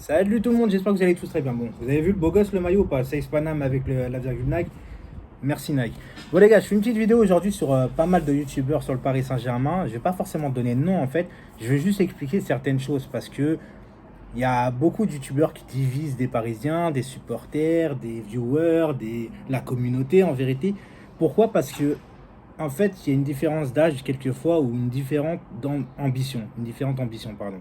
Salut tout le monde, j'espère que vous allez tous très bien. Bon, vous avez vu le beau gosse le maillot ou pas? C'est Panam avec la virgule Nike. Merci Nike. Bon les gars, je fais une petite vidéo aujourd'hui sur pas mal de youtubeurs sur le Paris Saint-Germain. Je vais pas forcément donner de nom en fait. Je vais juste expliquer certaines choses parce que il y a beaucoup de youtubeurs qui divisent des Parisiens, des supporters, des viewers, la communauté en vérité. Pourquoi? Parce que en fait, il y a une différence d'âge quelquefois ou une différente ambition, pardon.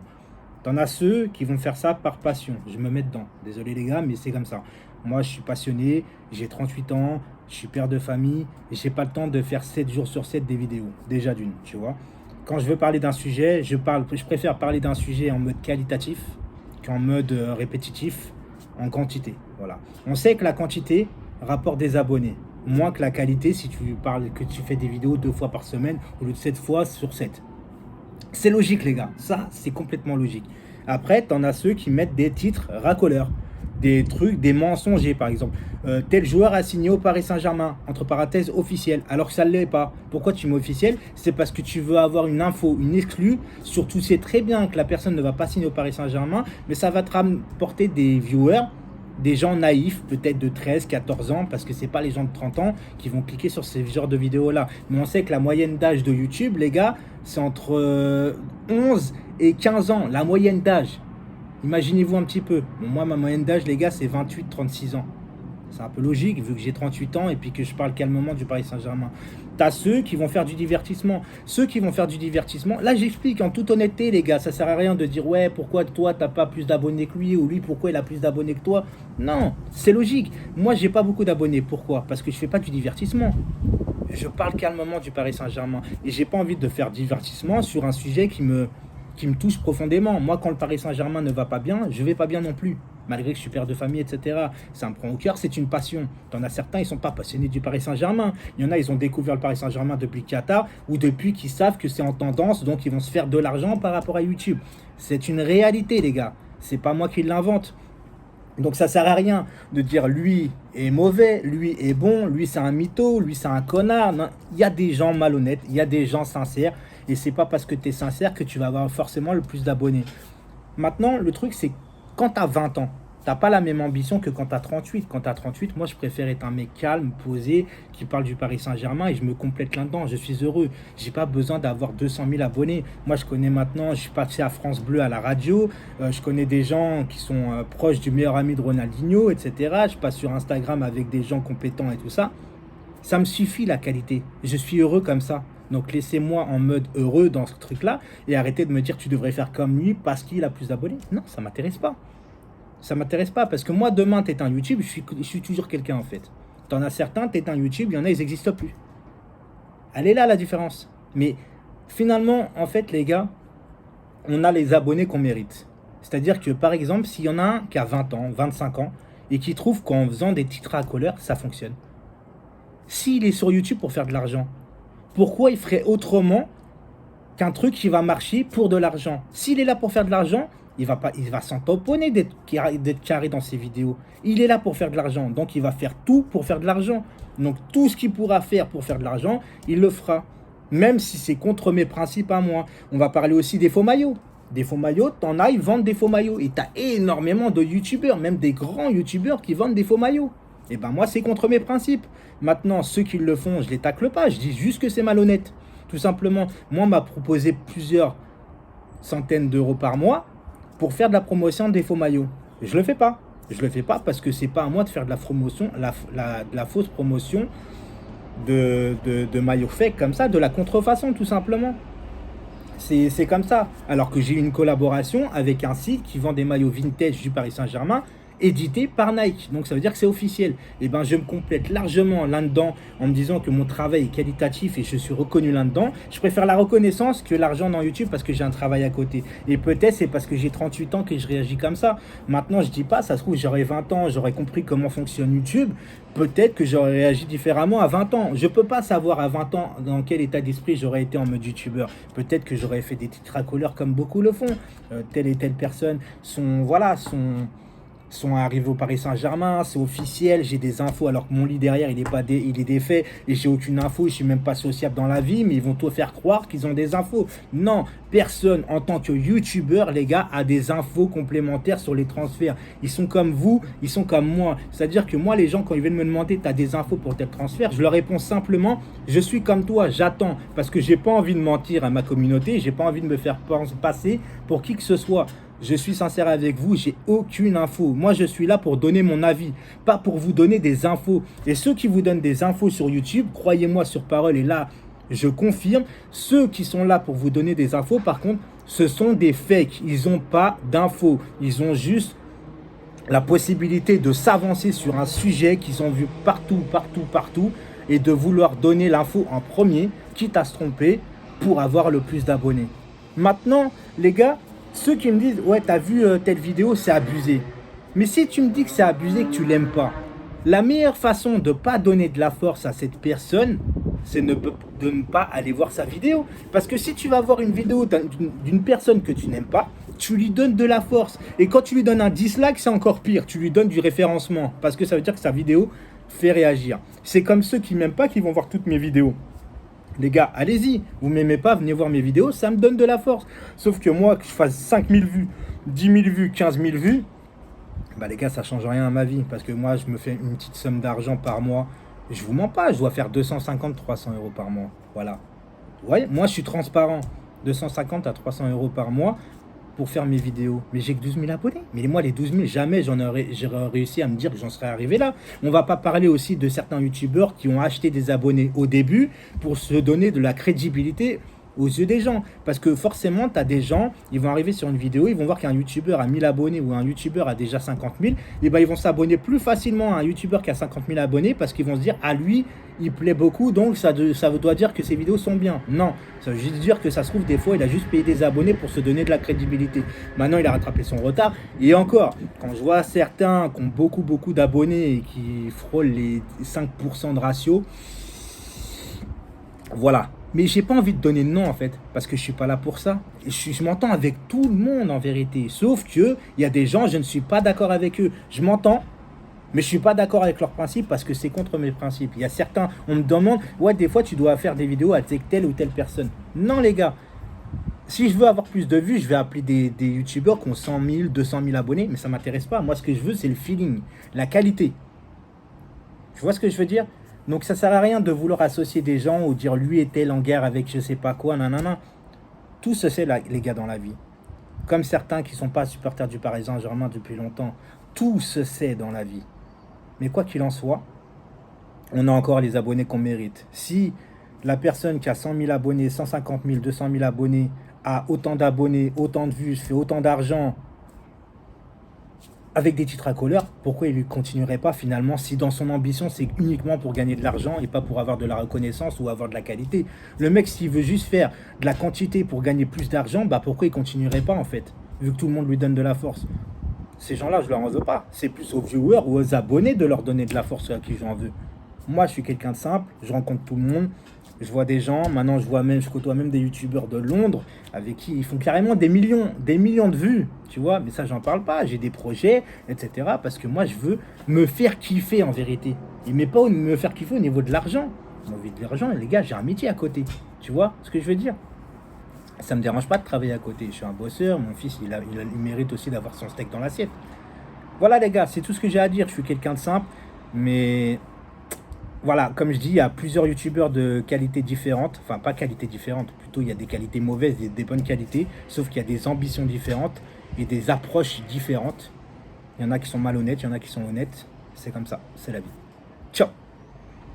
T'en as ceux qui vont faire ça par passion. Je me mets dedans. Désolé les gars, mais c'est comme ça. Moi, je suis passionné, j'ai 38 ans, je suis père de famille, et j'ai pas le temps de faire 7 jours sur 7 des vidéos. Déjà d'une, tu vois. Quand je veux parler d'un sujet, je préfère parler d'un sujet en mode qualitatif qu'en mode répétitif, en quantité. Voilà. On sait que la quantité rapporte des abonnés. Moins que la qualité si tu parles que tu fais des vidéos 2 fois par semaine au lieu de 7 fois sur 7. C'est logique, les gars. Ça, c'est complètement logique. Après, t'en as ceux qui mettent des titres racoleurs, des trucs, des mensongers, par exemple. Tel joueur a signé au Paris Saint-Germain, entre parenthèses officiel, alors que ça ne l'est pas. Pourquoi tu mets officiel? C'est parce que tu veux avoir une info, une exclue. Surtout, c'est très bien que la personne ne va pas signer au Paris Saint-Germain, mais ça va te rapporter des viewers, des gens naïfs, peut-être de 13, 14 ans, parce que c'est pas les gens de 30 ans qui vont cliquer sur ce genre de vidéos-là. Mais on sait que la moyenne d'âge de YouTube, les gars, c'est entre 11 et 15 ans, la moyenne d'âge. Imaginez-vous un petit peu. Bon, moi, ma moyenne d'âge, les gars, c'est 28-36 ans. C'est un peu logique vu que j'ai 38 ans et puis que je parle calmement du Paris Saint-Germain. T'as ceux qui vont faire du divertissement. Ceux qui vont faire du divertissement, là j'explique en toute honnêteté les gars, ça sert à rien de dire ouais pourquoi toi t'as pas plus d'abonnés que lui ou lui pourquoi il a plus d'abonnés que toi. Non, c'est logique. Moi j'ai pas beaucoup d'abonnés. Pourquoi? Parce que je fais pas du divertissement. Je parle calmement du Paris Saint-Germain et j'ai pas envie de faire divertissement sur un sujet qui me touche profondément. Moi, quand le Paris Saint-Germain ne va pas bien, je vais pas bien non plus. Malgré que je suis père de famille, etc. Ça me prend au cœur, c'est une passion. T'en as certains, ils sont pas passionnés du Paris Saint-Germain. Il y en a, ils ont découvert le Paris Saint-Germain depuis Qatar ou depuis qu'ils savent que c'est en tendance, donc ils vont se faire de l'argent par rapport à YouTube. C'est une réalité, les gars. C'est pas moi qui l'invente. Donc ça sert à rien de dire lui est mauvais, lui est bon, lui c'est un mytho, lui c'est un connard. Non, il y a des gens malhonnêtes, il y a des gens sincères et c'est pas parce que tu es sincère que tu vas avoir forcément le plus d'abonnés. Maintenant, le truc c'est quand tu as 20 ans, t'as pas la même ambition que quand tu as 38. Quand tu as 38, moi je préfère être un mec calme, posé, qui parle du Paris Saint-Germain et je me complète là-dedans. Je suis heureux. J'ai pas besoin d'avoir 200 000 abonnés. Moi je connais maintenant, je suis passé à France Bleu à la radio. Je connais des gens qui sont proches du meilleur ami de Ronaldinho, etc. Je passe sur Instagram avec des gens compétents et tout ça. Ça me suffit la qualité. Je suis heureux comme ça. Donc laissez-moi en mode heureux dans ce truc-là et arrêtez de me dire tu devrais faire comme lui parce qu'il a plus d'abonnés. Non, ça m'intéresse pas. Ça m'intéresse pas parce que moi demain t'es un YouTube, je suis toujours quelqu'un en fait. T'en as certains, t'es un YouTube, il y en a ils n'existent plus. Elle est là la différence. Mais finalement en fait les gars, on a les abonnés qu'on mérite. C'est-à-dire que par exemple s'il y en a un qui a 20 ans, 25 ans et qui trouve qu'en faisant des titres à couleur ça fonctionne. S'il est sur YouTube pour faire de l'argent, pourquoi il ferait autrement qu'un truc qui va marcher pour de l'argent? S'il est là pour faire de l'argent, il va s'en tamponner d'être carré dans ses vidéos. Il est là pour faire de l'argent, donc il va faire tout pour faire de l'argent. Donc tout ce qu'il pourra faire pour faire de l'argent, il le fera. Même si c'est contre mes principes à moi. On va parler aussi des faux maillots. Des faux maillots, t'en as, ils vendent des faux maillots. Et t'as énormément de youtubeurs, même des grands youtubeurs qui vendent des faux maillots. Et ben moi, c'est contre mes principes. Maintenant, ceux qui le font, je les tacle pas. Je dis juste que c'est malhonnête. Tout simplement, moi, on m'a proposé plusieurs centaines d'euros par mois pour faire de la promotion des faux maillots. Je le fais pas. Je le fais pas parce que c'est pas à moi de faire de la promotion, de la fausse promotion de maillots fake comme ça, de la contrefaçon tout simplement. C'est comme ça. Alors que j'ai une collaboration avec un site qui vend des maillots vintage du Paris Saint-Germain édité par Nike. Donc ça veut dire que c'est officiel. Et ben je me complète largement là-dedans en me disant que mon travail est qualitatif et je suis reconnu là-dedans. Je préfère la reconnaissance que l'argent dans YouTube parce que j'ai un travail à côté. Et peut-être c'est parce que j'ai 38 ans que je réagis comme ça. Maintenant je dis pas, ça se trouve j'aurais 20 ans, j'aurais compris comment fonctionne YouTube. Peut-être que j'aurais réagi différemment à 20 ans. Je peux pas savoir à 20 ans dans quel état d'esprit j'aurais été en mode YouTubeur. Peut-être que j'aurais fait des titres à couleur comme beaucoup le font. Telle et telle personne sont sont arrivés au Paris Saint-Germain, c'est officiel, j'ai des infos alors que mon lit derrière il est défait et j'ai aucune info, je suis même pas sociable dans la vie, mais ils vont tout faire croire qu'ils ont des infos. Non, personne en tant que youtubeur, les gars, a des infos complémentaires sur les transferts. Ils sont comme vous, ils sont comme moi. C'est-à-dire que moi, les gens, quand ils viennent me demander tu as des infos pour tel transfert, je leur réponds simplement je suis comme toi, j'attends, parce que j'ai pas envie de mentir à ma communauté, j'ai pas envie de me faire passer pour qui que ce soit. Je suis sincère avec vous, j'ai aucune info. Moi, je suis là pour donner mon avis, pas pour vous donner des infos. Et ceux qui vous donnent des infos sur YouTube, croyez-moi sur parole, et là, je confirme, ceux qui sont là pour vous donner des infos, par contre, ce sont des fakes. Ils n'ont pas d'infos. Ils ont juste la possibilité de s'avancer sur un sujet qu'ils ont vu partout, et de vouloir donner l'info en premier, quitte à se tromper, pour avoir le plus d'abonnés. Maintenant, les gars, ceux qui me disent ouais t'as vu telle vidéo, c'est abusé. Mais si tu me dis que c'est abusé, que tu l'aimes pas, la meilleure façon de ne pas donner de la force à cette personne, c'est de ne pas aller voir sa vidéo. Parce que si tu vas voir une vidéo d'une personne que tu n'aimes pas, tu lui donnes de la force. Et quand tu lui donnes un dislike, c'est encore pire. Tu lui donnes du référencement. Parce que ça veut dire que sa vidéo fait réagir. C'est comme ceux qui ne m'aiment pas qui vont voir toutes mes vidéos. Les gars, allez-y, vous ne m'aimez pas, venez voir mes vidéos, ça me donne de la force. Sauf que moi, que je fasse 5000 vues, 10 000 vues, 15 000 vues, bah les gars, ça ne change rien à ma vie. Parce que moi, je me fais une petite somme d'argent par mois. Je vous mens pas, je dois faire 250, 300 euros par mois. Voilà. Vous voyez, moi, je suis transparent. 250 à 300 euros par mois pour faire mes vidéos. Mais j'ai que 12 000 abonnés. Mais moi, les 12 000, jamais j'aurais réussi à me dire que j'en serais arrivé là. On va pas parler aussi de certains youtubeurs qui ont acheté des abonnés au début pour se donner de la crédibilité aux yeux des gens. Parce que forcément, tu as des gens, ils vont arriver sur une vidéo, ils vont voir qu'un youtubeur a 1000 abonnés ou un youtubeur a déjà 50 000, et ben ils vont s'abonner plus facilement à un youtubeur qui a 50 000 abonnés parce qu'ils vont se dire, à lui, il plaît beaucoup, donc ça doit dire que ses vidéos sont bien. Non, ça veut juste dire que ça se trouve, des fois, il a juste payé des abonnés pour se donner de la crédibilité. Maintenant, il a rattrapé son retard. Et encore, quand je vois certains qui ont beaucoup d'abonnés et qui frôlent les 5% de ratio, voilà. Mais j'ai pas envie de donner de nom en fait, parce que je suis pas là pour ça. Je m'entends avec tout le monde en vérité, sauf que il y a des gens, je ne suis pas d'accord avec eux. Je m'entends, mais je suis pas d'accord avec leurs principes parce que c'est contre mes principes. Il y a certains, on me demande, ouais, des fois tu dois faire des vidéos avec telle ou telle personne. Non les gars, si je veux avoir plus de vues, je vais appeler des youtubeurs qui ont 100 000, 200 000 abonnés, mais ça m'intéresse pas. Moi, ce que je veux, c'est le feeling, la qualité. Tu vois ce que je veux dire? Donc ça sert à rien de vouloir associer des gens ou dire lui est-elle en guerre avec je sais pas quoi, nanana. Tout se sait les gars dans la vie. Comme certains qui sont pas supporters du Paris Saint-Germain depuis longtemps, tout se sait dans la vie. Mais quoi qu'il en soit, on a encore les abonnés qu'on mérite. Si la personne qui a 100 000 abonnés, 150 000, 200 000 abonnés, a autant d'abonnés, autant de vues, fait autant d'argent, avec des titres à couleur, pourquoi il ne continuerait pas finalement si dans son ambition c'est uniquement pour gagner de l'argent et pas pour avoir de la reconnaissance ou avoir de la qualité? Le mec, s'il veut juste faire de la quantité pour gagner plus d'argent, bah pourquoi il continuerait pas en fait, vu que tout le monde lui donne de la force? Ces gens-là, je leur en veux pas. C'est plus aux viewers ou aux abonnés de leur donner de la force à qui j'en veux. Moi, je suis quelqu'un de simple, je rencontre tout le monde. Je vois des gens, maintenant je côtoie même des youtubeurs de Londres avec qui ils font carrément des millions de vues, tu vois, mais ça j'en parle pas, j'ai des projets, etc. Parce que moi je veux me faire kiffer en vérité. Mais pas me faire kiffer au niveau de l'argent. Au niveau de l'argent, les gars, j'ai un métier à côté, tu vois ce que je veux dire? Ça me dérange pas de travailler à côté, je suis un bosseur, mon fils il mérite aussi d'avoir son steak dans l'assiette. Voilà les gars, c'est tout ce que j'ai à dire, je suis quelqu'un de simple, mais... Voilà, comme je dis, il y a plusieurs youtubeurs de qualités différentes. Enfin, pas qualités différentes, plutôt il y a des qualités mauvaises et des bonnes qualités. Sauf qu'il y a des ambitions différentes et des approches différentes. Il y en a qui sont malhonnêtes, il y en a qui sont honnêtes. C'est comme ça, c'est la vie. Ciao!